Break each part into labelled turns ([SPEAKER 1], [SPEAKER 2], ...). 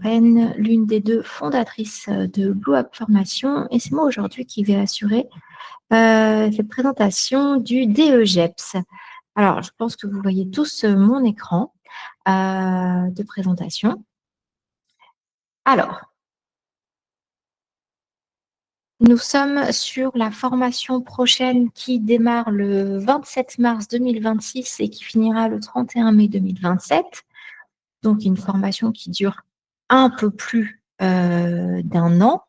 [SPEAKER 1] Pen, l'une des deux fondatrices de Blue Up Formation, et c'est moi aujourd'hui qui vais assurer cette présentation du DEGEPS. Alors, je pense que vous voyez tous mon écran de présentation. Alors, nous sommes sur la formation prochaine qui démarre le 27 mars 2026 et qui finira le 31 mai 2027. Donc, une formation qui dure un peu plus d'un an.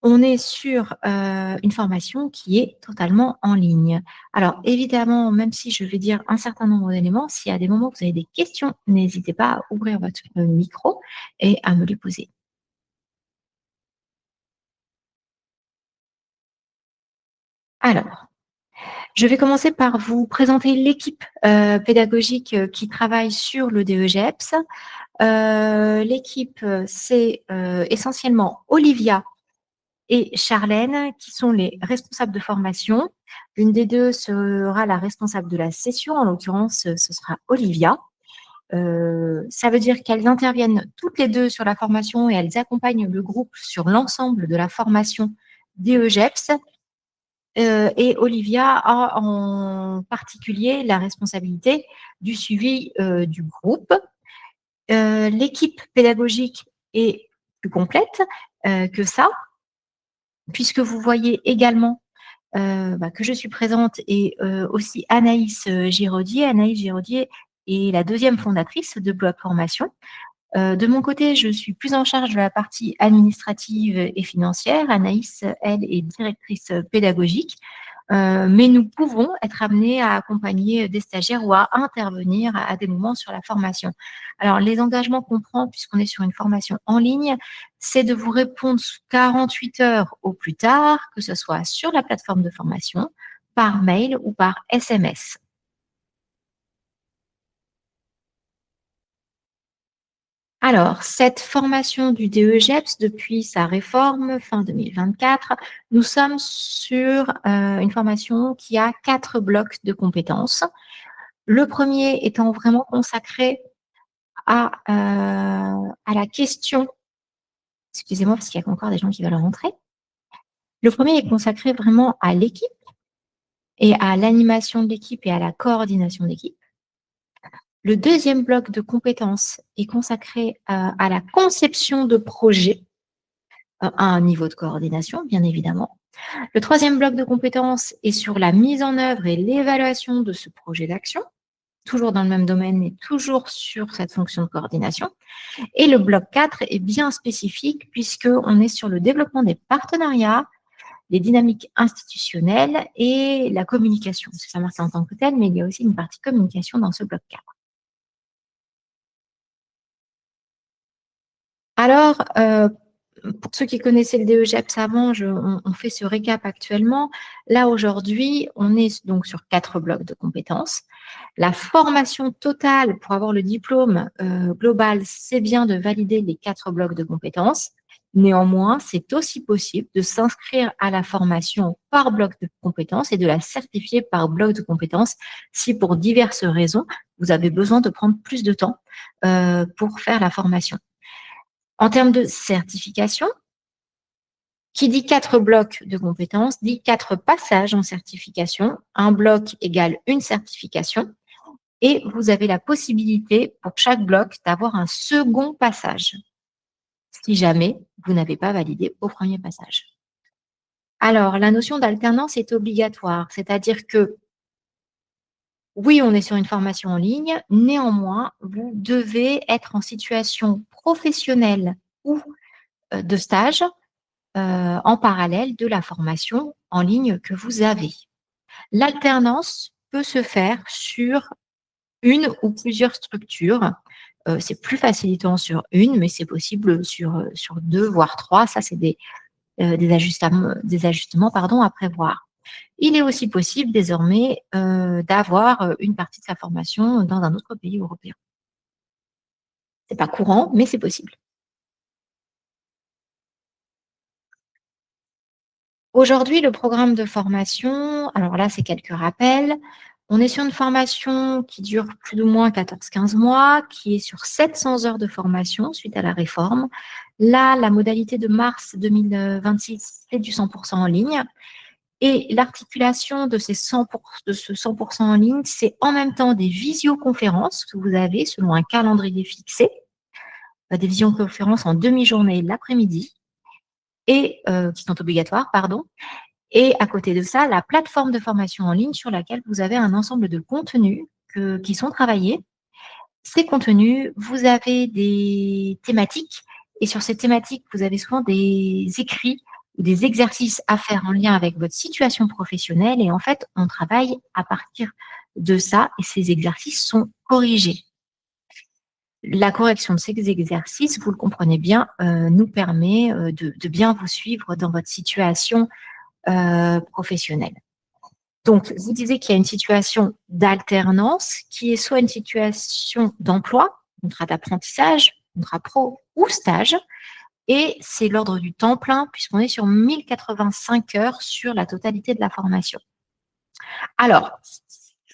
[SPEAKER 1] On est sur une formation qui est totalement en ligne. Alors, évidemment, même si je vais dire un certain nombre d'éléments, s'il y a des moments où vous avez des questions, n'hésitez pas à ouvrir votre micro et à me les poser. Alors, je vais commencer par vous présenter l'équipe pédagogique qui travaille sur le DEGEPS. L'équipe, c'est essentiellement Olivia et Charlène, qui sont les responsables de formation. L'une des deux sera la responsable de la session, en l'occurrence, ce sera Olivia. Ça veut dire qu'elles interviennent toutes les deux sur la formation et elles accompagnent le groupe sur l'ensemble de la formation DEGEPS. Et Olivia a en particulier la responsabilité du suivi du groupe. L'équipe pédagogique est plus complète que ça, puisque vous voyez également que je suis présente et aussi Anaïs Giraudier. Anaïs Giraudier est la deuxième fondatrice de Blue Up Formation. De mon côté, je suis plus en charge de la partie administrative et financière. Anaïs, elle, est directrice pédagogique. Mais nous pouvons être amenés à accompagner des stagiaires ou à intervenir à des moments sur la formation. Alors, les engagements qu'on prend, puisqu'on est sur une formation en ligne, c'est de vous répondre sous 48 heures au plus tard, que ce soit sur la plateforme de formation, par mail ou par SMS. Alors, cette formation du DEGEPS, depuis sa réforme fin 2024, nous sommes sur une formation qui a 4 blocs de compétences. Le premier étant vraiment consacré à la question, excusez-moi parce qu'il y a encore des gens qui veulent rentrer. Le premier est consacré vraiment à l'équipe et à l'animation de l'équipe et à la coordination d'équipe. Le deuxième bloc de compétences est consacré à la conception de projets à un niveau de coordination, bien évidemment. Le troisième bloc de compétences est sur la mise en œuvre et l'évaluation de ce projet d'action, toujours dans le même domaine, mais toujours sur cette fonction de coordination. Et le bloc 4 est bien spécifique puisqu'on est sur le développement des partenariats, les dynamiques institutionnelles et la communication. Ça marche en tant que tel, mais il y a aussi une partie communication dans ce bloc 4. Alors, pour ceux qui connaissaient le DEGEPS avant, on fait ce récap actuellement. Là, aujourd'hui, on est donc sur 4 blocs de compétences. La formation totale pour avoir le diplôme global, c'est bien de valider les 4 blocs de compétences. Néanmoins, c'est aussi possible de s'inscrire à la formation par bloc de compétences et de la certifier par bloc de compétences si pour diverses raisons, vous avez besoin de prendre plus de temps pour faire la formation. En termes de certification, qui dit 4 blocs de compétences, dit 4 passages en certification. Un bloc égale une certification. Et vous avez la possibilité, pour chaque bloc, d'avoir un second passage, si jamais vous n'avez pas validé au premier passage. Alors, la notion d'alternance est obligatoire, c'est-à-dire que oui, on est sur une formation en ligne, néanmoins, vous devez être en situation professionnelle ou de stage en parallèle de la formation en ligne que vous avez. L'alternance peut se faire sur une ou plusieurs structures. C'est plus facilitant sur une, mais c'est possible sur deux, voire trois. Ça, c'est des ajustements à prévoir. Il est aussi possible désormais d'avoir une partie de sa formation dans un autre pays européen. Ce n'est pas courant, mais c'est possible. Aujourd'hui, le programme de formation, alors là, c'est quelques rappels. On est sur une formation qui dure plus ou moins 14-15 mois, qui est sur 700 heures de formation suite à la réforme. Là, la modalité de mars 2026, c'est du 100% en ligne. Et l'articulation de ce 100% en ligne, c'est en même temps des visioconférences que vous avez selon un calendrier fixé, des visioconférences en demi-journée l'après-midi, et qui sont obligatoires, pardon. Et à côté de ça, la plateforme de formation en ligne sur laquelle vous avez un ensemble de contenus qui sont travaillés. Ces contenus, vous avez des thématiques et sur ces thématiques, vous avez souvent des écrits ou des exercices à faire en lien avec votre situation professionnelle et en fait, on travaille à partir de ça et ces exercices sont corrigés. La correction de ces exercices, vous le comprenez bien, nous permet de bien vous suivre dans votre situation professionnelle. Donc, vous disiez qu'il y a une situation d'alternance qui est soit une situation d'emploi, contrat d'apprentissage, contrat pro ou stage, et c'est l'ordre du temps plein puisqu'on est sur 1085 heures sur la totalité de la formation. Alors,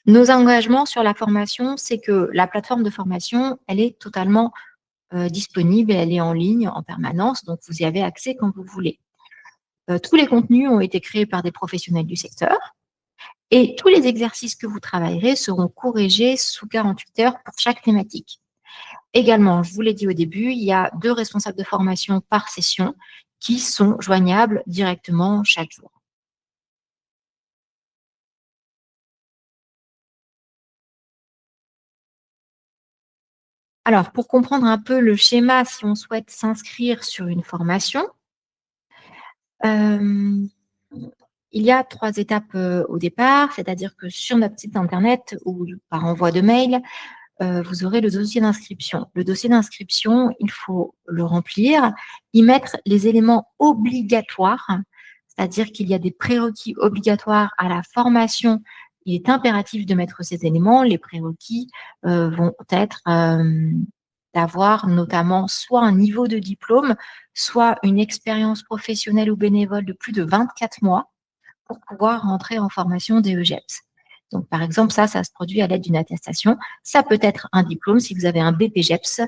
[SPEAKER 1] nos engagements sur la formation, c'est que la plateforme de formation, elle est totalement disponible et elle est en ligne en permanence, donc vous y avez accès quand vous voulez. Tous les contenus ont été créés par des professionnels du secteur. Et tous les exercices que vous travaillerez seront corrigés sous 48 heures pour chaque thématique. Également, je vous l'ai dit au début, il y a 2 responsables de formation par session qui sont joignables directement chaque jour. Alors, pour comprendre un peu le schéma, si on souhaite s'inscrire sur une formation, il y a 3 étapes au départ, c'est-à-dire que sur notre site internet ou par envoi de mail, vous aurez le dossier d'inscription. Le dossier d'inscription, il faut le remplir, y mettre les éléments obligatoires, c'est-à-dire qu'il y a des prérequis obligatoires à la formation. Il est impératif de mettre ces éléments. Les prérequis vont être d'avoir notamment soit un niveau de diplôme, soit une expérience professionnelle ou bénévole de plus de 24 mois pour pouvoir rentrer en formation DEGEPS. Donc, par exemple, ça se produit à l'aide d'une attestation. Ça peut être un diplôme. Si vous avez un BPGEPS,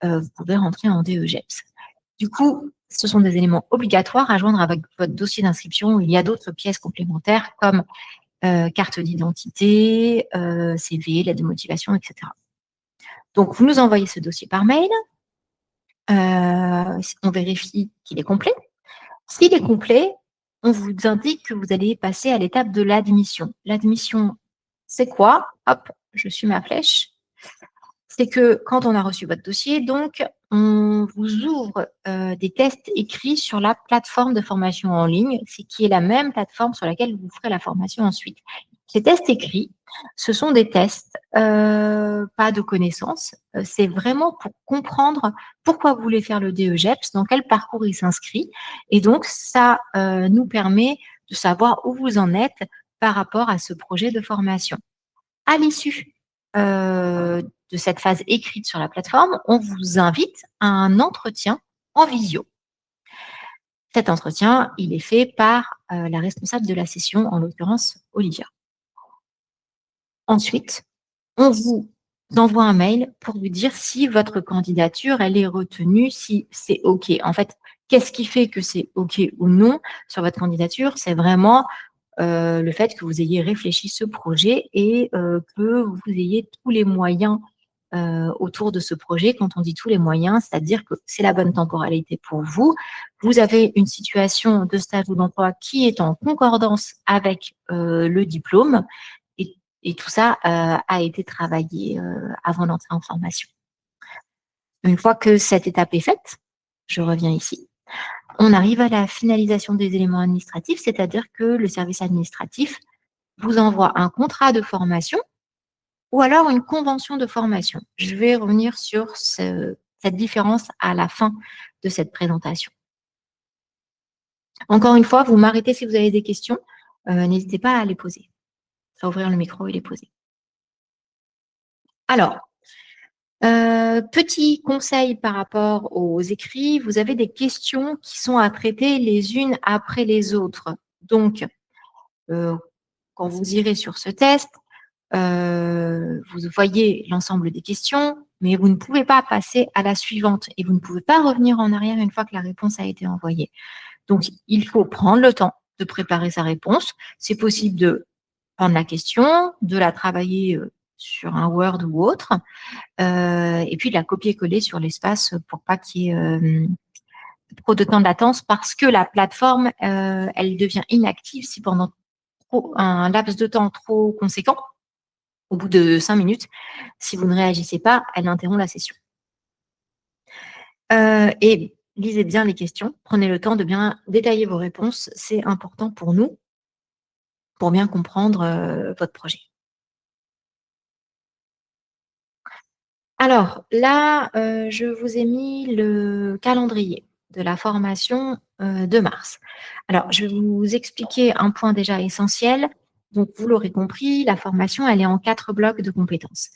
[SPEAKER 1] vous pouvez rentrer en DEGEPS. Du coup, ce sont des éléments obligatoires à joindre avec votre dossier d'inscription. Il y a d'autres pièces complémentaires comme carte d'identité, CV, lettre de motivation, etc. Donc, vous nous envoyez ce dossier par mail. On vérifie qu'il est complet. S'il est complet, on vous indique que vous allez passer à l'étape de l'admission. L'admission, c'est quoi? Hop, je suis ma flèche. C'est que quand on a reçu votre dossier, donc, on vous ouvre des tests écrits sur la plateforme de formation en ligne, qui est la même plateforme sur laquelle vous ferez la formation ensuite. Ces tests écrits, ce sont des tests, pas de connaissances. C'est vraiment pour comprendre pourquoi vous voulez faire le DEGEPS, dans quel parcours il s'inscrit. Et donc, ça nous permet de savoir où vous en êtes par rapport à ce projet de formation. À l'issue de cette phase écrite sur la plateforme, on vous invite à un entretien en visio. Cet entretien, il est fait par la responsable de la session, en l'occurrence Olivia. Ensuite, on vous envoie un mail pour vous dire si votre candidature, elle est retenue, si c'est OK. En fait, qu'est-ce qui fait que c'est OK ou non sur votre candidature? C'est vraiment le fait que vous ayez réfléchi ce projet et que vous ayez tous les moyens autour de ce projet. Quand on dit tous les moyens, c'est-à-dire que c'est la bonne temporalité pour vous. Vous avez une situation de stage ou d'emploi qui est en concordance avec le diplôme et tout ça a été travaillé avant d'entrer en formation. Une fois que cette étape est faite, je reviens ici, on arrive à la finalisation des éléments administratifs, c'est-à-dire que le service administratif vous envoie un contrat de formation ou alors une convention de formation. Je vais revenir sur cette différence à la fin de cette présentation. Encore une fois, vous m'arrêtez si vous avez des questions. N'hésitez pas à les poser, à ouvrir le micro et les poser. Alors, petit conseil par rapport aux écrits, vous avez des questions qui sont à traiter les unes après les autres. Donc, quand vous irez sur ce test, vous voyez l'ensemble des questions, mais vous ne pouvez pas passer à la suivante et vous ne pouvez pas revenir en arrière une fois que la réponse a été envoyée. Donc, il faut prendre le temps de préparer sa réponse. C'est possible de prendre la question, de la travailler sur un Word ou autre, et puis de la copier-coller sur l'espace pour pas qu'il y ait trop de temps de latence parce que la plateforme, elle devient inactive si pendant un laps de temps trop conséquent, au bout de 5 minutes, si vous ne réagissez pas, elle interrompt la session. Et lisez bien les questions, prenez le temps de bien détailler vos réponses, c'est important pour nous, pour bien comprendre votre projet. Alors là, je vous ai mis le calendrier de la formation de mars. Alors, je vais vous expliquer un point déjà essentiel. Donc, vous l'aurez compris, la formation, elle est en 4 blocs de compétences.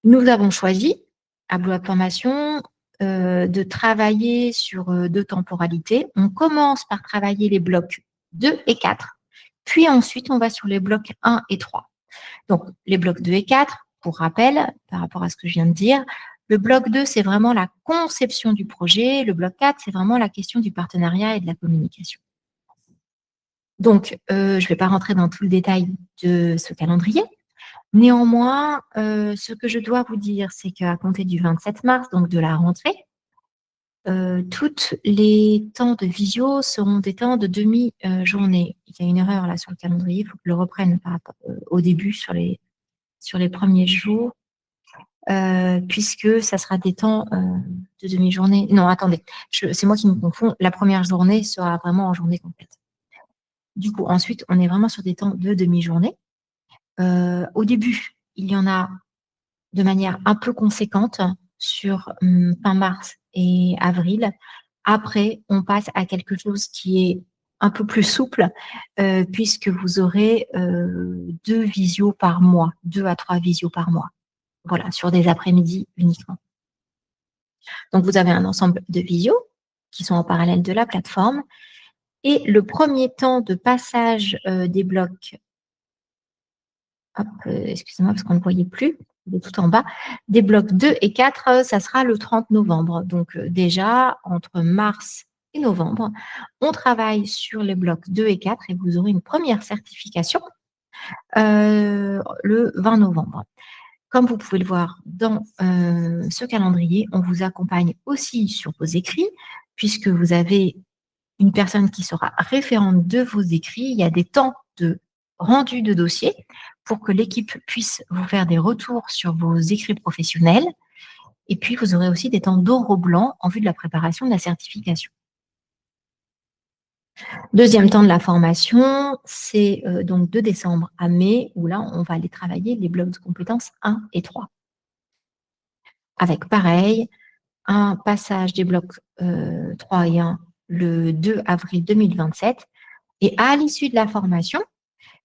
[SPEAKER 1] Nous avons choisi, à bloc formation, de travailler sur 2 temporalités. On commence par travailler les blocs 2 et 4, puis ensuite, on va sur les blocs 1 et 3. Donc, les blocs 2 et 4, pour rappel, par rapport à ce que je viens de dire, le bloc 2, c'est vraiment la conception du projet. Le bloc 4, c'est vraiment la question du partenariat et de la communication. Donc, je ne vais pas rentrer dans tout le détail de ce calendrier. Néanmoins, ce que je dois vous dire, c'est qu'à compter du 27 mars, donc de la rentrée, tous les temps de visio seront des temps de demi-journée. Il y a une erreur là sur le calendrier, il faut que je le reprenne par rapport, au début sur les premiers jours, puisque ça sera des temps de demi-journée. Non, attendez, c'est moi qui me confonds. La première journée sera vraiment en journée complète. Du coup, ensuite, on est vraiment sur des temps de demi-journée. Au début, il y en a de manière un peu conséquente sur fin mars et avril. Après, on passe à quelque chose qui est un peu plus souple, puisque vous aurez 2 visios par mois, 2 à 3 visios par mois. Voilà, sur des après-midi uniquement. Donc, vous avez un ensemble de visios qui sont en parallèle de la plateforme. Et le premier temps de passage des blocs, excusez-moi parce qu'on ne voyait plus, de tout en bas, des blocs 2 et 4, ça sera le 30 novembre. Donc, déjà, entre mars et novembre, on travaille sur les blocs 2 et 4 et vous aurez une première certification le 20 novembre. Comme vous pouvez le voir dans ce calendrier, on vous accompagne aussi sur vos écrits, puisque vous avez une personne qui sera référente de vos écrits. Il y a des temps de rendu de dossier pour que l'équipe puisse vous faire des retours sur vos écrits professionnels. Et puis, vous aurez aussi des temps d'oro blanc en vue de la préparation de la certification. Deuxième temps de la formation, c'est donc de décembre à mai, où là, on va aller travailler les blocs de compétences 1 et 3. Avec pareil, un passage des blocs 3 et 1 le 2 avril 2027. Et à l'issue de la formation,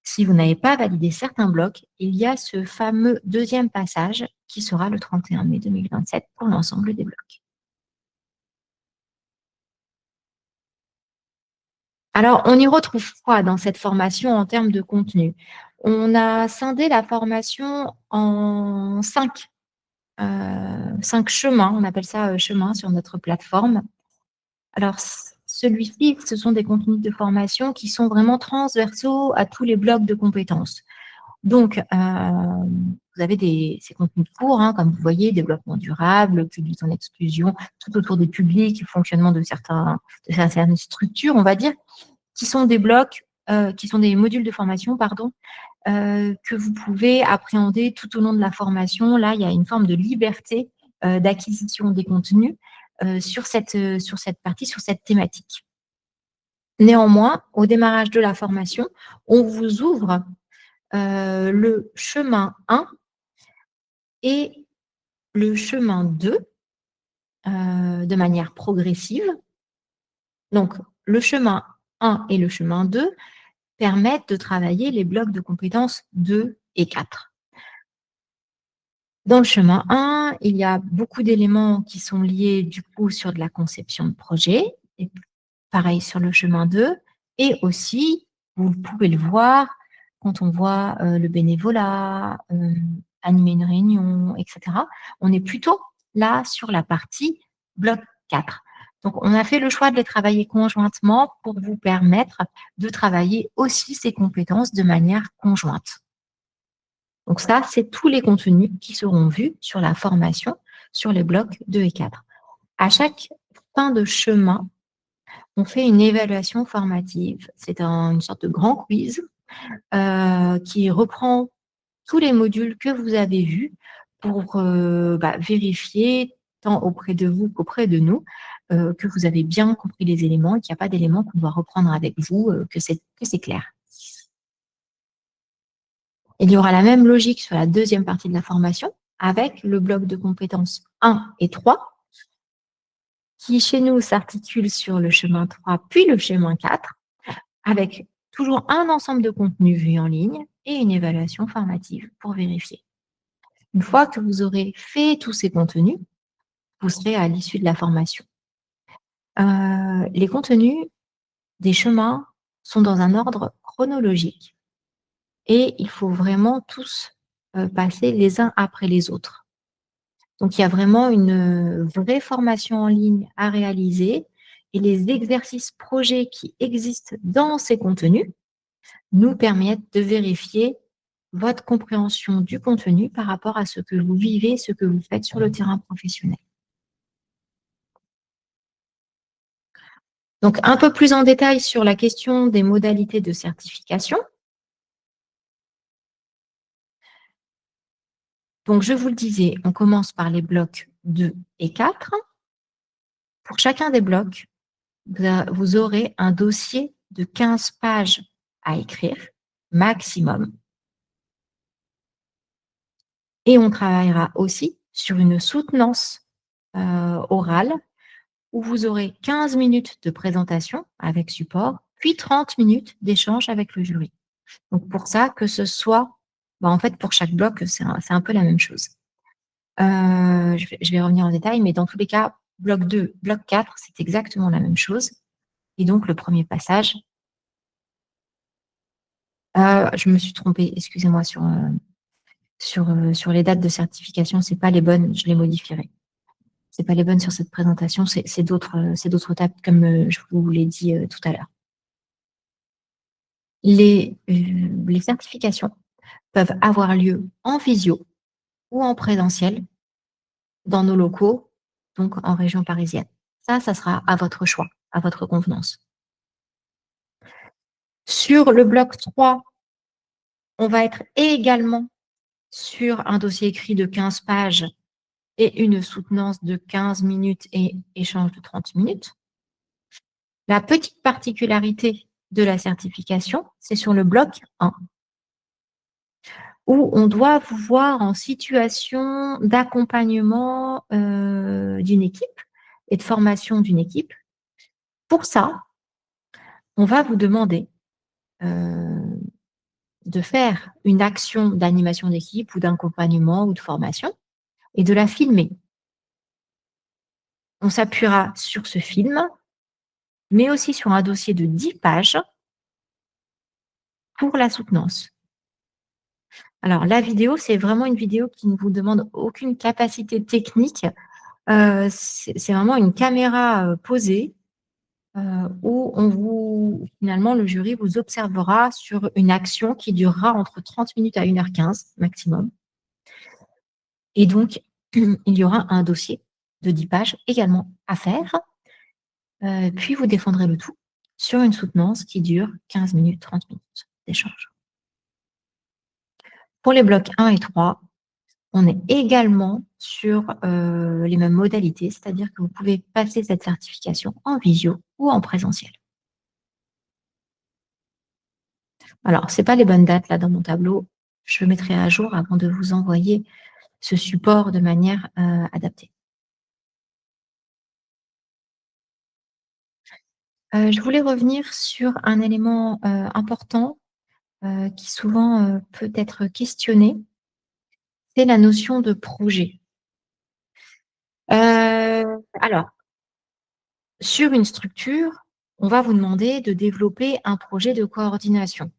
[SPEAKER 1] si vous n'avez pas validé certains blocs, il y a ce fameux deuxième passage qui sera le 31 mai 2027 pour l'ensemble des blocs. Alors, on y retrouve quoi dans cette formation en termes de contenu? On a scindé la formation en 5 chemins, on appelle ça chemin sur notre plateforme. Alors, celui-ci, ce sont des contenus de formation qui sont vraiment transversaux à tous les blocs de compétences. Donc, vous avez ces contenus courts, hein, comme vous voyez, développement durable, public en exclusion, tout autour des publics, fonctionnement de certaines structures, on va dire, qui sont des blocs, qui sont des modules de formation, pardon, que vous pouvez appréhender tout au long de la formation. Là, il y a une forme de liberté d'acquisition des contenus sur cette partie, sur cette thématique. Néanmoins, au démarrage de la formation, on vous ouvre le chemin 1 et le chemin 2 de manière progressive. Donc, le chemin 1 et le chemin 2 permettent de travailler les blocs de compétences 2 et 4. Dans le chemin 1, il y a beaucoup d'éléments qui sont liés du coup sur de la conception de projet, et pareil sur le chemin 2, et aussi, vous pouvez le voir, quand on voit le bénévolat, animer une réunion, etc., on est plutôt là sur la partie bloc 4. Donc, on a fait le choix de les travailler conjointement pour vous permettre de travailler aussi ces compétences de manière conjointe. Donc ça, c'est tous les contenus qui seront vus sur la formation sur les blocs 2 et 4. À chaque fin de chemin, on fait une évaluation formative. C'est une sorte de grand quiz qui reprend tous les modules que vous avez vus pour vérifier tant auprès de vous qu'auprès de nous que vous avez bien compris les éléments et qu'il n'y a pas d'éléments qu'on doit reprendre avec vous, que c'est clair. Il y aura la même logique sur la deuxième partie de la formation avec le bloc de compétences 1 et 3 qui, chez nous, s'articule sur le chemin 3 puis le chemin 4 avec toujours un ensemble de contenus vus en ligne et une évaluation formative pour vérifier. Une fois que vous aurez fait tous ces contenus, vous serez à l'issue de la formation. Les contenus des chemins sont dans un ordre chronologique et il faut vraiment tous passer les uns après les autres. Donc, il y a vraiment une vraie formation en ligne à réaliser et les exercices projets qui existent dans ces contenus nous permettent de vérifier votre compréhension du contenu par rapport à ce que vous vivez, ce que vous faites sur le terrain professionnel. Donc, un peu plus en détail sur la question des modalités de certification. Donc, je vous le disais, on commence par les blocs 2 et 4. Pour chacun des blocs, vous aurez un dossier de 15 pages à écrire, maximum. Et on travaillera aussi sur une soutenance orale où vous aurez 15 minutes de présentation avec support, puis 30 minutes d'échange avec le jury. Donc, pour ça, que ce soit, en fait, pour chaque bloc, c'est un peu la même chose. Je vais revenir en détail, mais dans tous les cas, bloc 2, bloc 4, c'est exactement la même chose. Et donc, le premier passage, je me suis trompée, excusez-moi, sur les dates de certification, c'est pas les bonnes, je les modifierai. C'est pas les bonnes sur cette présentation, c'est d'autres dates, comme je vous l'ai dit tout à l'heure. Les certifications peuvent avoir lieu en visio ou en présentiel dans nos locaux, donc en région parisienne. Ça sera à votre choix, à votre convenance. Sur le bloc 3, on va être également sur un dossier écrit de 15 pages et une soutenance de 15 minutes et échange de 30 minutes. La petite particularité de la certification, c'est sur le bloc 1, où on doit vous voir en situation d'accompagnement d'une équipe et de formation d'une équipe. Pour ça, on va vous demander de faire une action d'animation d'équipe ou d'accompagnement ou de formation et de la filmer. On s'appuiera sur ce film, mais aussi sur un dossier de 10 pages pour la soutenance. Alors, la vidéo, c'est vraiment une vidéo qui ne vous demande aucune capacité technique. C'est vraiment une caméra posée où finalement le jury vous observera sur une action qui durera entre 30 minutes à 1h15 maximum. Et donc, il y aura un dossier de 10 pages également à faire. Puis vous défendrez le tout sur une soutenance qui dure 15 minutes, 30 minutes d'échange. Pour les blocs 1 et 3, on est également sur les mêmes modalités, c'est-à-dire que vous pouvez passer cette certification en visio ou en présentiel. Alors, ce n'est pas les bonnes dates là dans mon tableau. Je mettrai à jour avant de vous envoyer ce support de manière adaptée. Je voulais revenir sur un élément important qui souvent peut être questionné, c'est la notion de projet. Alors, sur une structure, on va vous demander de développer un projet de coordination.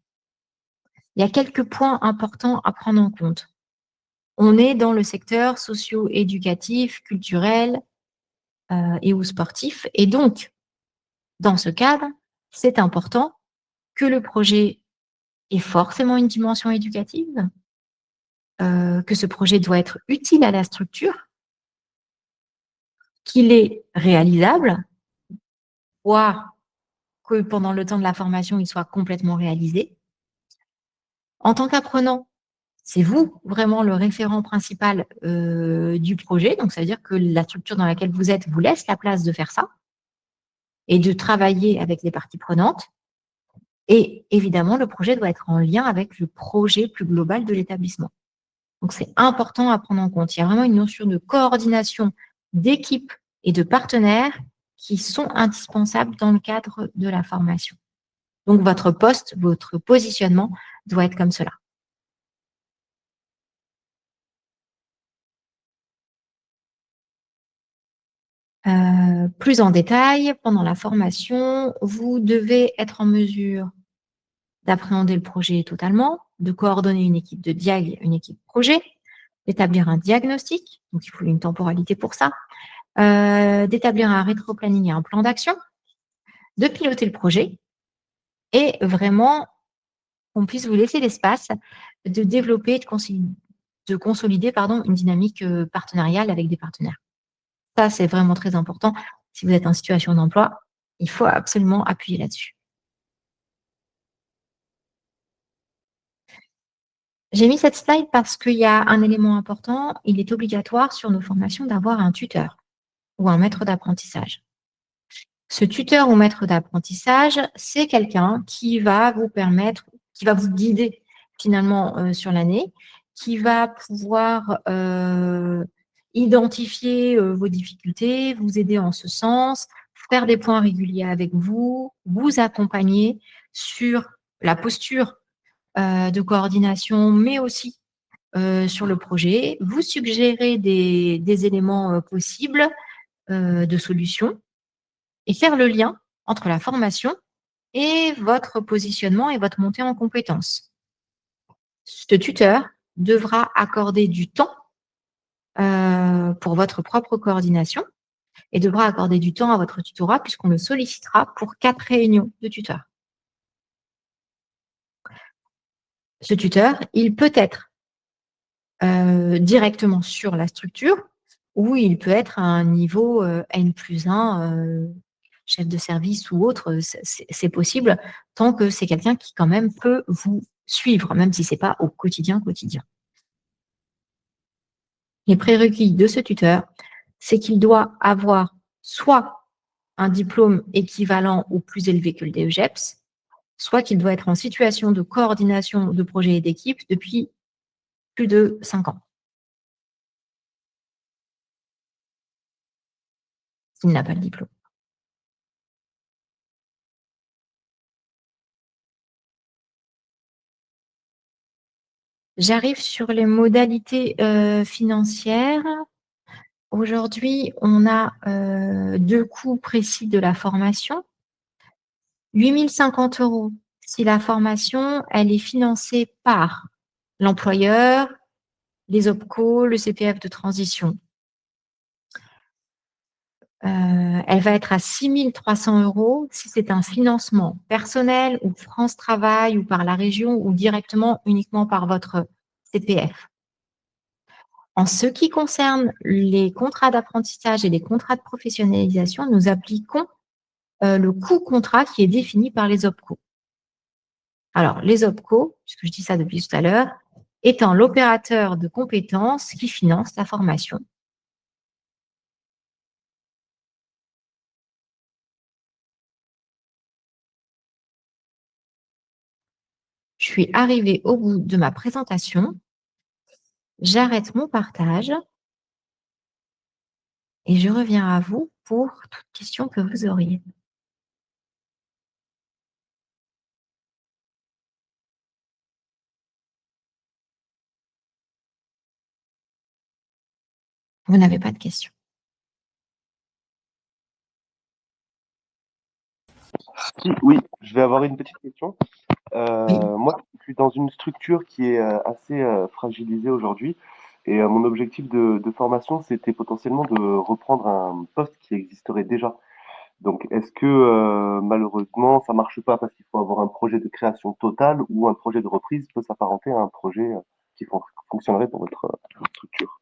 [SPEAKER 1] Il y a quelques points importants à prendre en compte. On est dans le secteur socio-éducatif, culturel et ou sportif. Et donc, dans ce cadre, c'est important que le projet ait forcément une dimension éducative, que ce projet doit être utile à la structure, qu'il est réalisable, voire que pendant le temps de la formation, il soit complètement réalisé. En tant qu'apprenant, c'est vous vraiment le référent principal du projet. Donc, ça veut dire que la structure dans laquelle vous êtes vous laisse la place de faire ça et de travailler avec les parties prenantes. Et évidemment, le projet doit être en lien avec le projet plus global de l'établissement. Donc, c'est important à prendre en compte. Il y a vraiment une notion de coordination d'équipe et de partenaires qui sont indispensables dans le cadre de la formation. Donc, votre poste, votre positionnement doit être comme cela. Plus en détail, pendant la formation, vous devez être en mesure d'appréhender le projet totalement, de coordonner une équipe de diag, une équipe projet, d'établir un diagnostic, donc il faut une temporalité pour ça, d'établir un rétro-planning et un plan d'action, de piloter le projet et vraiment qu'on puisse vous laisser l'espace de développer, de consolider une dynamique partenariale avec des partenaires. Ça, c'est vraiment très important. Si vous êtes en situation d'emploi, il faut absolument appuyer là-dessus. J'ai mis cette slide parce qu'il y a un élément important. Il est obligatoire sur nos formations d'avoir un tuteur ou un maître d'apprentissage. Ce tuteur ou maître d'apprentissage, c'est quelqu'un qui va vous permettre, qui va vous guider finalement sur l'année, qui va pouvoir identifier vos difficultés, vous aider en ce sens, faire des points réguliers avec vous, vous accompagner sur la posture de coordination, mais aussi sur le projet, vous suggérer des éléments possibles de solutions et faire le lien entre la formation et votre positionnement et votre montée en compétences. Ce tuteur devra accorder du temps pour votre propre coordination et devra accorder du temps à votre tutorat puisqu'on le sollicitera pour 4 réunions de tuteurs. Ce tuteur, il peut être directement sur la structure ou il peut être à un niveau N+1, chef de service ou autre, c'est possible tant que c'est quelqu'un qui quand même peut vous suivre, même si ce n'est pas au quotidien. Les prérequis de ce tuteur, c'est qu'il doit avoir soit un diplôme équivalent ou plus élevé que le DEGEPS, soit qu'il doit être en situation de coordination de projets et d'équipes depuis plus de 5 ans. S'il n'a pas le diplôme. J'arrive sur les modalités financières. Aujourd'hui, on a 2 coûts précis de la formation. 8 050 € si la formation, elle est financée par l'employeur, les OPCO, le CPF de transition. Elle va être à 6 300 € si c'est un financement personnel ou France Travail ou par la région ou directement uniquement par votre CPF. En ce qui concerne les contrats d'apprentissage et les contrats de professionnalisation, nous appliquons le coût contrat qui est défini par les OPCO. Alors, les OPCO, puisque je dis ça depuis tout à l'heure, étant l'opérateur de compétences qui finance la formation. Je suis arrivée au bout de ma présentation. J'arrête mon partage et je reviens à vous pour toute question que vous auriez. Vous n'avez pas de questions.
[SPEAKER 2] Si, oui, je vais avoir une petite question.
[SPEAKER 1] Oui.
[SPEAKER 2] Moi, je suis dans une structure qui est assez fragilisée aujourd'hui. Et mon objectif de formation, c'était potentiellement de reprendre un poste qui existerait déjà. Donc, est-ce que malheureusement, ça marche pas parce qu'il faut avoir un projet de création totale ou un projet de reprise peut s'apparenter à un projet qui fonctionnerait pour votre structure?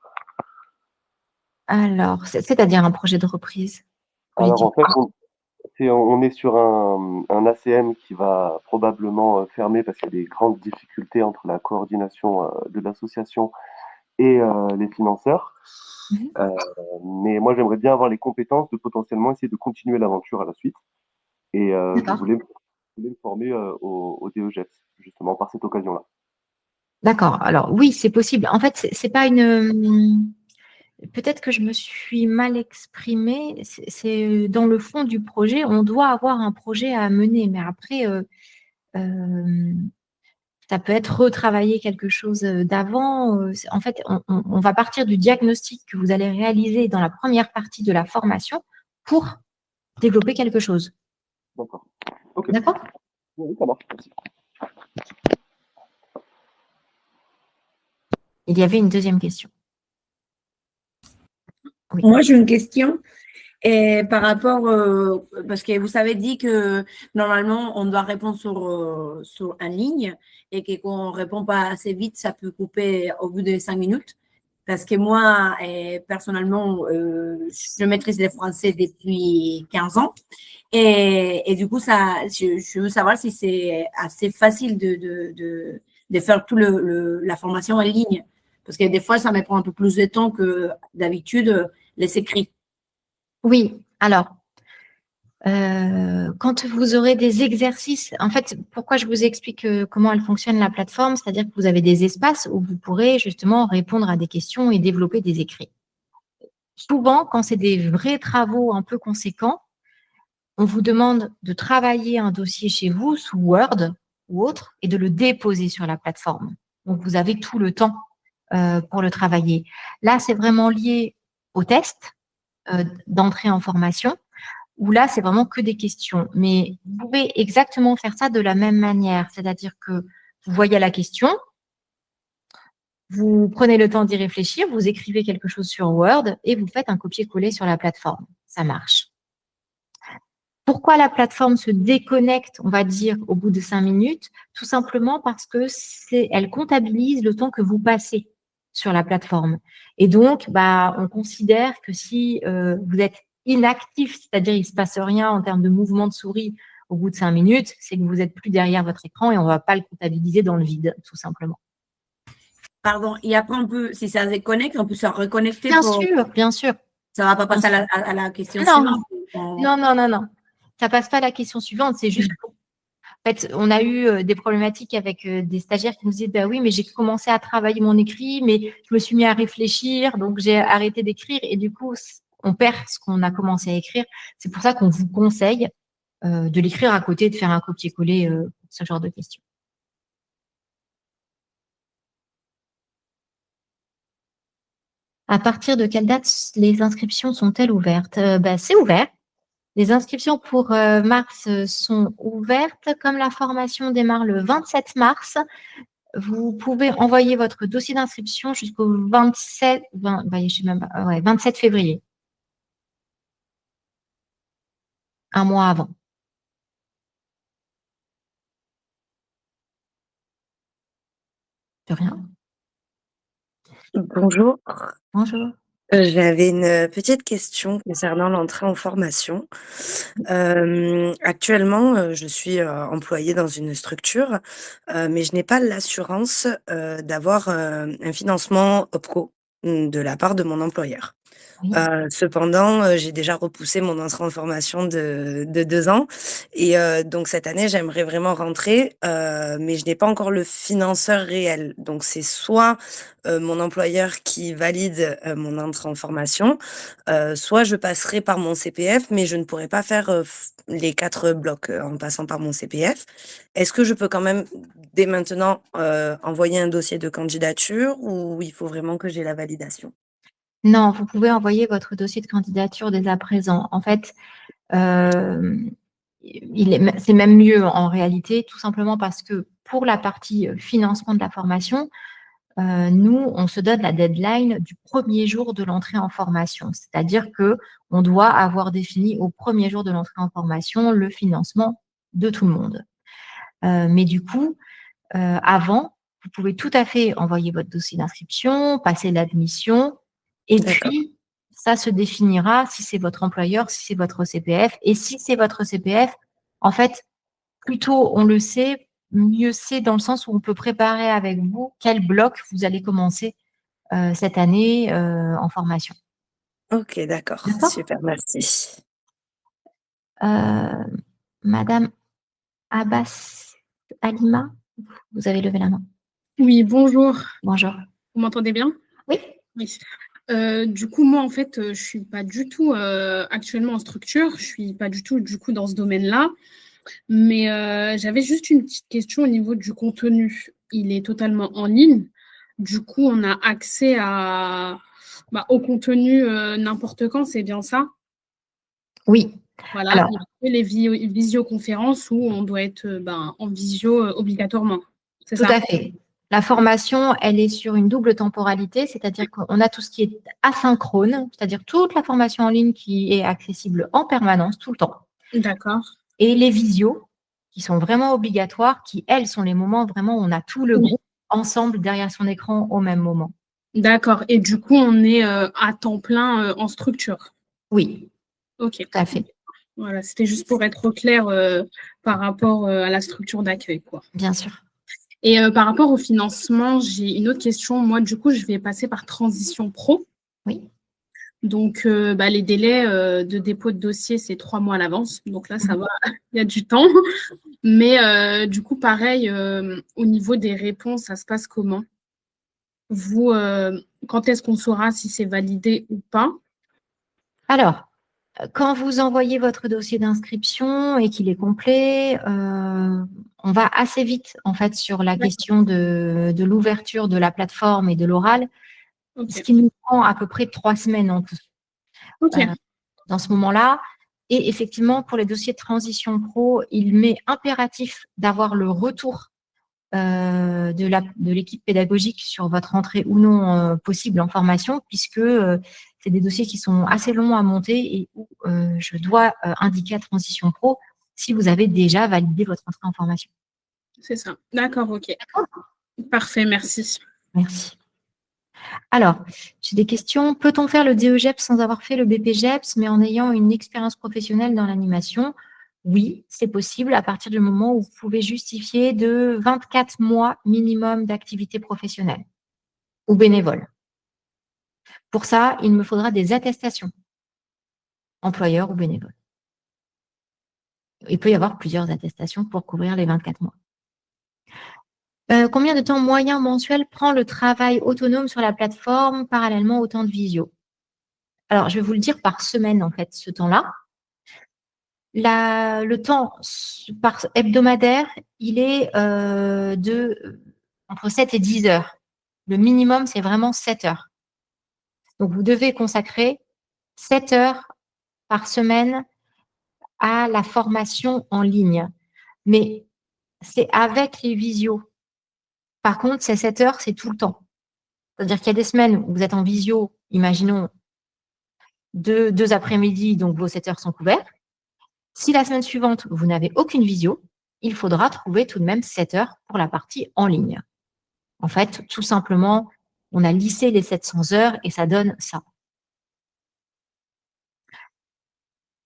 [SPEAKER 1] Alors, c'est-à-dire un projet de reprise
[SPEAKER 2] Alors, en
[SPEAKER 1] politique.
[SPEAKER 2] fait, on est sur un ACM qui va probablement fermer parce qu'il y a des grandes difficultés entre la coordination de l'association et les financeurs.
[SPEAKER 1] Mhm.
[SPEAKER 2] Euh, mais moi, j'aimerais bien avoir les compétences de potentiellement essayer de continuer l'aventure à la suite. Et
[SPEAKER 1] D'accord.
[SPEAKER 2] je voulais me former au DEGEPS, justement, par cette occasion-là.
[SPEAKER 1] D'accord. Alors, oui, c'est possible. En fait, c'est pas une. Peut-être que je me suis mal exprimée. C'est dans le fond du projet, on doit avoir un projet à mener, mais après, euh, ça peut être retravailler quelque chose d'avant. En fait, on va partir du diagnostic que vous allez réaliser dans la première partie de la formation pour développer quelque chose.
[SPEAKER 2] D'accord. Ok.
[SPEAKER 1] D'accord?
[SPEAKER 2] Oui, ça marche. Merci.
[SPEAKER 1] Il y avait une deuxième question. Oui.
[SPEAKER 3] Moi, j'ai une question par rapport, parce que vous avez dit que normalement, on doit répondre sur en ligne et que quand on répond pas assez vite, ça peut couper au bout de 5 minutes. Parce que moi, personnellement, je maîtrise le français depuis 15 ans. Et du coup, je veux savoir si c'est assez facile de faire tout la formation en ligne. Parce que des fois, ça me prend un peu plus de temps que d'habitude, les écrits.
[SPEAKER 1] Oui. Alors, quand vous aurez des exercices, en fait, pourquoi je vous explique comment elle fonctionne la plateforme, c'est-à-dire que vous avez des espaces où vous pourrez justement répondre à des questions et développer des écrits. Souvent, quand c'est des vrais travaux un peu conséquents, on vous demande de travailler un dossier chez vous sous Word ou autre et de le déposer sur la plateforme. Donc, vous avez tout le temps pour le travailler. Là, c'est vraiment lié au test d'entrée en formation où là, c'est vraiment que des questions. Mais vous pouvez exactement faire ça de la même manière, c'est-à-dire que vous voyez la question, vous prenez le temps d'y réfléchir, vous écrivez quelque chose sur Word et vous faites un copier-coller sur la plateforme. Ça marche. Pourquoi la plateforme se déconnecte, on va dire, au bout de 5 minutes? Tout simplement parce que elle comptabilise le temps que vous passez sur la plateforme. Et donc, bah, on considère que si vous êtes inactif, c'est-à-dire il ne se passe rien en termes de mouvement de souris au bout de 5 minutes, c'est que vous n'êtes plus derrière votre écran et on ne va pas le comptabiliser dans le vide, tout simplement.
[SPEAKER 3] Pardon, et après, si ça se déconnecte, on peut se reconnecter
[SPEAKER 1] Bien
[SPEAKER 3] pour.
[SPEAKER 1] sûr, bien sûr.
[SPEAKER 3] Ça ne va pas passer à la question
[SPEAKER 1] Non,
[SPEAKER 3] suivante.
[SPEAKER 1] non, non, non, non. Ça passe pas à la question suivante, c'est juste pour. En fait, on a eu des problématiques avec des stagiaires qui nous disaient, bah oui, mais j'ai commencé à travailler mon écrit, mais je me suis mis à réfléchir, donc j'ai arrêté d'écrire et du coup, on perd ce qu'on a commencé à écrire. C'est pour ça qu'on vous conseille de l'écrire à côté, de faire un copier-coller pour ce genre de questions. À partir de quelle date les inscriptions sont-elles ouvertes? Bah, c'est ouvert. Les inscriptions pour mars sont ouvertes. Comme la formation démarre le 27 mars, vous pouvez envoyer votre dossier d'inscription jusqu'au 27 février, un mois avant. De rien.
[SPEAKER 4] Bonjour.
[SPEAKER 1] Bonjour.
[SPEAKER 4] J'avais une petite question concernant l'entrée en formation. Actuellement, je suis employée dans une structure, mais je n'ai pas l'assurance d'avoir un financement OPCO de la part de mon employeur.
[SPEAKER 1] Oui.
[SPEAKER 4] Cependant, j'ai déjà repoussé mon entrée en formation de 2 ans et donc cette année, j'aimerais vraiment rentrer, mais je n'ai pas encore le financeur réel. Donc c'est soit, mon employeur qui valide, mon entrée en formation, soit je passerai par mon CPF, mais je ne pourrai pas faire, f les 4 blocs, en passant par mon CPF. Est-ce que je peux quand même, dès maintenant, envoyer un dossier de candidature ou il faut vraiment que j'ai la validation?
[SPEAKER 1] Non, vous pouvez envoyer votre dossier de candidature dès à présent. En fait, c'est même mieux en réalité, tout simplement parce que pour la partie financement de la formation, nous, on se donne la deadline du premier jour de l'entrée en formation. C'est-à-dire qu'on doit avoir défini au premier jour de l'entrée en formation le financement de tout le monde. Mais du coup, avant, vous pouvez tout à fait envoyer votre dossier d'inscription, passer l'admission, et puis ça se définira si c'est votre employeur, si c'est votre CPF. Et si c'est votre CPF, en fait, plus tôt on le sait, mieux c'est dans le sens où on peut préparer avec vous quel bloc vous allez commencer cette année en formation.
[SPEAKER 4] Ok, d'accord.
[SPEAKER 1] D'accord.
[SPEAKER 4] Super, merci.
[SPEAKER 1] Madame Abbas Alima, vous avez levé la main.
[SPEAKER 5] Oui, bonjour.
[SPEAKER 1] Bonjour.
[SPEAKER 5] Vous m'entendez bien?
[SPEAKER 1] Oui.
[SPEAKER 5] Oui. Du coup, moi, en fait, je ne suis pas du tout actuellement en structure. Je ne suis pas du tout, du coup, dans ce domaine-là. Mais j'avais juste une petite question au niveau du contenu. Il est totalement en ligne. Du coup, on a accès au contenu n'importe quand, c'est bien ça?
[SPEAKER 1] Oui.
[SPEAKER 5] Voilà.
[SPEAKER 1] Alors,
[SPEAKER 5] il y a les visioconférences où on doit être en visio obligatoirement. C'est
[SPEAKER 1] tout
[SPEAKER 5] ça?
[SPEAKER 1] à fait. La formation, elle est sur une double temporalité, c'est-à-dire qu'on a tout ce qui est asynchrone, c'est-à-dire toute la formation en ligne qui est accessible en permanence, tout le temps.
[SPEAKER 5] D'accord.
[SPEAKER 1] Et les visios, qui sont vraiment obligatoires, qui, elles, sont les moments vraiment où on a tout le groupe ensemble derrière son écran au même moment.
[SPEAKER 5] D'accord. Et du coup, on est à temps plein en structure.
[SPEAKER 1] Oui,
[SPEAKER 5] Ok.
[SPEAKER 1] tout à fait.
[SPEAKER 5] Voilà, c'était juste pour être au clair par rapport à la structure d'accueil, quoi.
[SPEAKER 1] Bien sûr.
[SPEAKER 5] Et par rapport au financement, j'ai une autre question. Moi, du coup, je vais passer par Transition Pro.
[SPEAKER 1] Oui.
[SPEAKER 5] Donc, les délais de dépôt de dossier, c'est 3 mois à l'avance. Donc là, ça va, il y a du temps. Mais du coup, pareil, au niveau des réponses, ça se passe comment? Vous, quand est-ce qu'on saura si c'est validé ou pas?
[SPEAKER 1] Alors, quand vous envoyez votre dossier d'inscription et qu'il est complet, on va assez vite en fait sur la question de l'ouverture de la plateforme et de l'oral, ce qui nous prend à peu près 3 semaines en tout. Dans ce moment-là. Et effectivement, pour les dossiers de transition pro, il m'est impératif d'avoir le retour de l'équipe pédagogique sur votre entrée ou non possible en formation, puisque c'est des dossiers qui sont assez longs à monter et où je dois indiquer à Transition Pro si vous avez déjà validé votre entrée en formation.
[SPEAKER 5] C'est ça. D'accord, ok. Parfait, merci.
[SPEAKER 1] Merci. Alors, j'ai des questions. Peut-on faire le DEGEPS sans avoir fait le BPGEPS, mais en ayant une expérience professionnelle dans l'animation? Oui, c'est possible à partir du moment où vous pouvez justifier de 24 mois minimum d'activité professionnelle ou bénévole. Pour ça, il me faudra des attestations, employeur ou bénévole. Il peut y avoir plusieurs attestations pour couvrir les 24 mois. Combien de temps moyen mensuel prend le travail autonome sur la plateforme parallèlement au temps de visio? Alors, je vais vous le dire par semaine, en fait, ce temps-là. Le temps par hebdomadaire, il est entre 7 et 10 heures. Le minimum, c'est vraiment 7 heures. Donc, vous devez consacrer 7 heures par semaine à la formation en ligne. Mais c'est avec les visios. Par contre, ces 7 heures, c'est tout le temps. C'est-à-dire qu'il y a des semaines où vous êtes en visio, imaginons 2 après-midi, donc vos 7 heures sont couvertes. Si la semaine suivante, vous n'avez aucune visio, il faudra trouver tout de même 7 heures pour la partie en ligne. En fait, tout simplement, on a lissé les 700 heures et ça donne ça.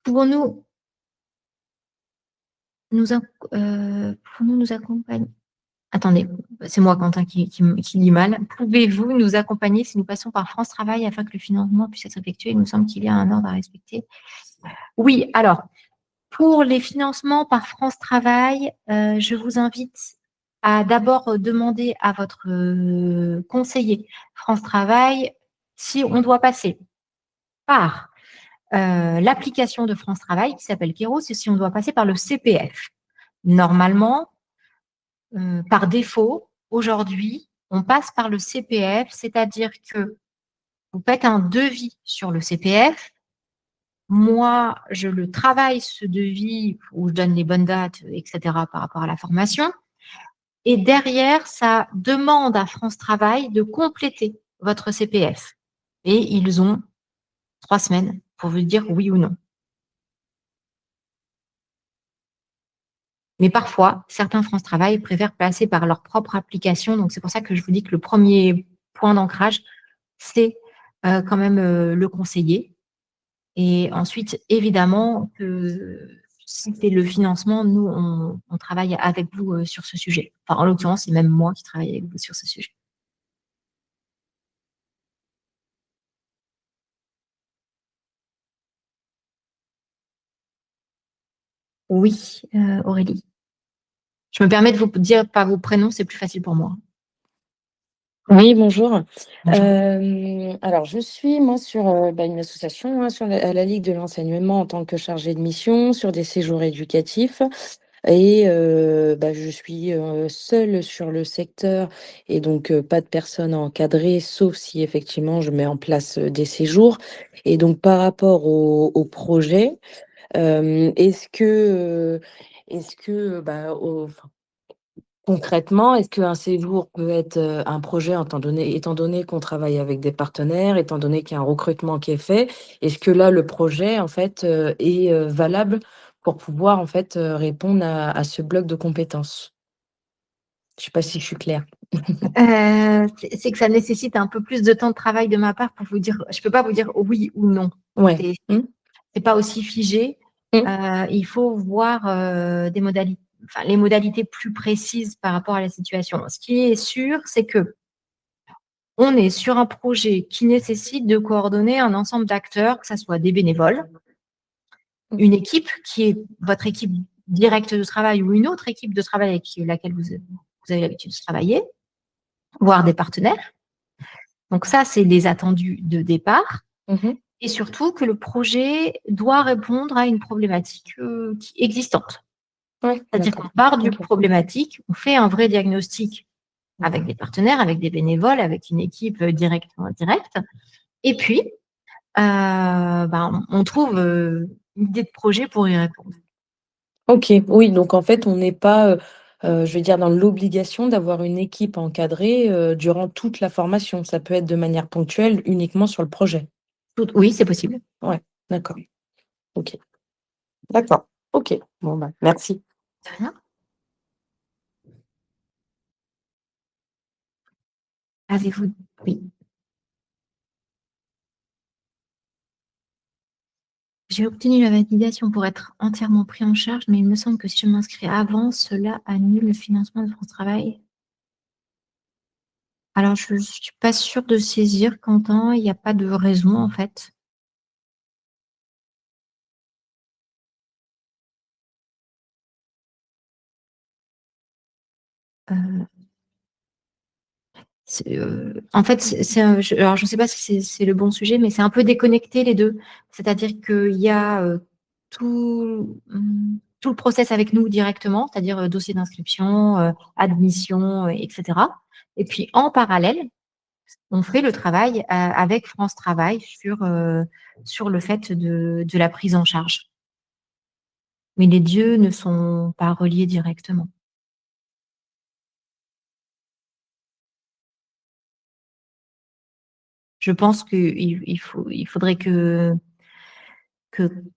[SPEAKER 1] Pouvons-nous nous accompagner? Attendez, c'est moi, Quentin, qui lit mal. Pouvez-vous nous accompagner si nous passons par France Travail afin que le financement puisse être effectué? Il nous semble qu'il y a un ordre à respecter. Oui, alors, pour les financements par France Travail, je vous invite à d'abord demander à votre conseiller France Travail si on doit passer par l'application de France Travail qui s'appelle Kéros et si on doit passer par le CPF. Normalement, par défaut, aujourd'hui, on passe par le CPF, c'est-à-dire que vous faites un devis sur le CPF moi, je le travaille, ce devis, où je donne les bonnes dates, etc., par rapport à la formation. Et derrière, ça demande à France Travail de compléter votre CPF. Et ils ont 3 semaines pour vous dire oui ou non. Mais parfois, certains France Travail préfèrent passer par leur propre application. Donc, c'est pour ça que je vous dis que le premier point d'ancrage, c'est quand même le conseiller. Et ensuite, évidemment, si c'est le financement, nous, on travaille avec vous sur ce sujet. Enfin, en l'occurrence, c'est même moi qui travaille avec vous sur ce sujet. Oui, Aurélie. Je me permets de vous dire pas vos prénoms, c'est plus facile pour moi.
[SPEAKER 6] Oui, bonjour.
[SPEAKER 1] Bonjour.
[SPEAKER 6] Alors, je suis, moi, sur une association, hein, à la Ligue de l'enseignement en tant que chargée de mission sur des séjours éducatifs. Et je suis seule sur le secteur et donc pas de personnes à encadrer, sauf si effectivement je mets en place des séjours. Et donc, par rapport au projet, concrètement, est-ce qu'un séjour peut être un projet, étant donné qu'on travaille avec des partenaires, étant donné qu'il y a un recrutement qui est fait, est-ce que là, le projet, en fait, est valable pour pouvoir, en fait, répondre à ce bloc de compétences? Je ne sais pas si je suis claire.
[SPEAKER 1] C'est que ça nécessite un peu plus de temps de travail de ma part pour vous dire, je ne peux pas vous dire oui ou non.
[SPEAKER 6] Ouais.
[SPEAKER 1] C'est pas aussi figé. Il faut voir les modalités plus précises par rapport à la situation. Ce qui est sûr, c'est que on est sur un projet qui nécessite de coordonner un ensemble d'acteurs, que ce soit des bénévoles, une équipe qui est votre équipe directe de travail ou une autre équipe de travail avec laquelle vous avez l'habitude de travailler, voire des partenaires. Donc ça, c'est les attendus de départ. Et surtout que le projet doit répondre à une problématique existante. C'est-à-dire qu'on part d'une problématique, on fait un vrai diagnostic avec des partenaires, avec des bénévoles, avec une équipe directe ou indirecte. Et puis, on trouve une idée de projet pour y répondre.
[SPEAKER 6] Ok, oui, donc en fait, on n'est pas, je veux dire, dans l'obligation d'avoir une équipe encadrée durant toute la formation. Ça peut être de manière ponctuelle uniquement sur le projet.
[SPEAKER 1] Oui, c'est possible.
[SPEAKER 6] Ouais, d'accord. Ok. D'accord. Ok. Bon, merci.
[SPEAKER 1] De rien. Avez-vous... Oui. J'ai obtenu la validation pour être entièrement pris en charge, mais il me semble que si je m'inscris avant, cela annule le financement de France Travail. Alors, je ne suis pas sûre de saisir, Quentin. Il n'y a pas de raison, en fait. En fait, alors je ne sais pas si c'est le bon sujet, mais c'est un peu déconnecté les deux. C'est-à-dire qu'il y a tout le process avec nous directement, c'est-à-dire dossier d'inscription, admission, etc. Et puis en parallèle, on fait le travail avec France Travail sur le fait de la prise en charge. Mais les deux ne sont pas reliés directement. Je pense qu'il faudrait que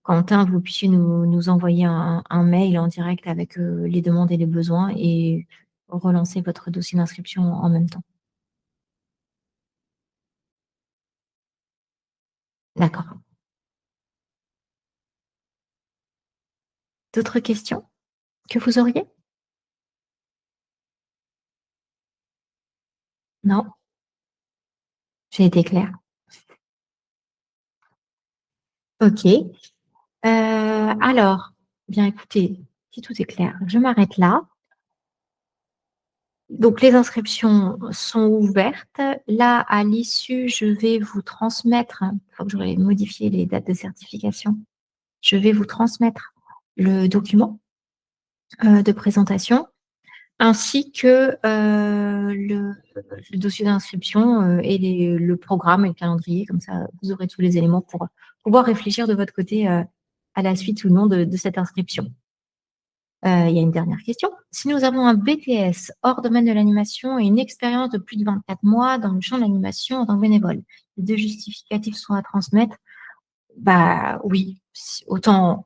[SPEAKER 1] Quentin, vous puissiez nous envoyer un mail en direct avec les demandes et les besoins et relancer votre dossier d'inscription en même temps. D'accord. D'autres questions que vous auriez? Non? J'ai été claire. Ok. Alors, bien écoutez, si tout est clair, je m'arrête là. Donc, les inscriptions sont ouvertes. Là, à l'issue, je vais vous transmettre, il faut que j'aurais modifié les dates de certification, je vais vous transmettre le document de présentation ainsi que le dossier d'inscription et le programme et le calendrier. Comme ça, vous aurez tous les éléments pour pouvoir réfléchir de votre côté à la suite ou non de cette inscription. Il y a une dernière question. Si nous avons un BTS hors domaine de l'animation et une expérience de plus de 24 mois dans le champ de l'animation en tant que bénévole, les 2 justificatifs sont à transmettre? Bah oui, autant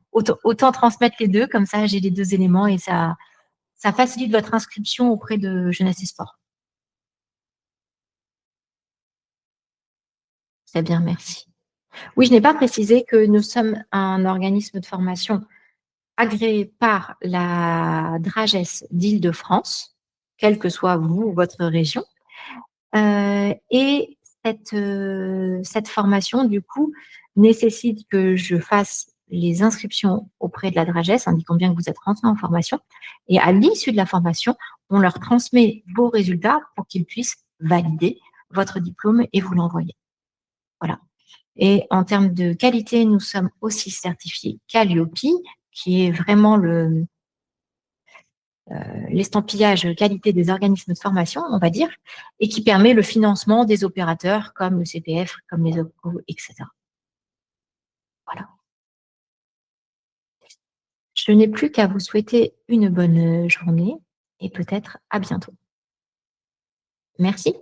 [SPEAKER 1] transmettre les 2, comme ça j'ai les 2 éléments et ça facilite votre inscription auprès de Jeunesse et Sport. Très bien, merci. Oui, je n'ai pas précisé que nous sommes un organisme de formation agréé par la DRAGES d'Île-de-France, quelle que soit vous ou votre région. Et cette formation, du coup, nécessite que je fasse les inscriptions auprès de la DRAGES, indiquant bien que vous êtes rentré en formation. Et à l'issue de la formation, on leur transmet vos résultats pour qu'ils puissent valider votre diplôme et vous l'envoyer. Voilà. Et en termes de qualité, nous sommes aussi certifiés Calliope, qui est vraiment l'estampillage qualité des organismes de formation, on va dire, et qui permet le financement des opérateurs comme le CPF, comme les OPCO, etc. Voilà. Je n'ai plus qu'à vous souhaiter une bonne journée et peut-être à bientôt. Merci.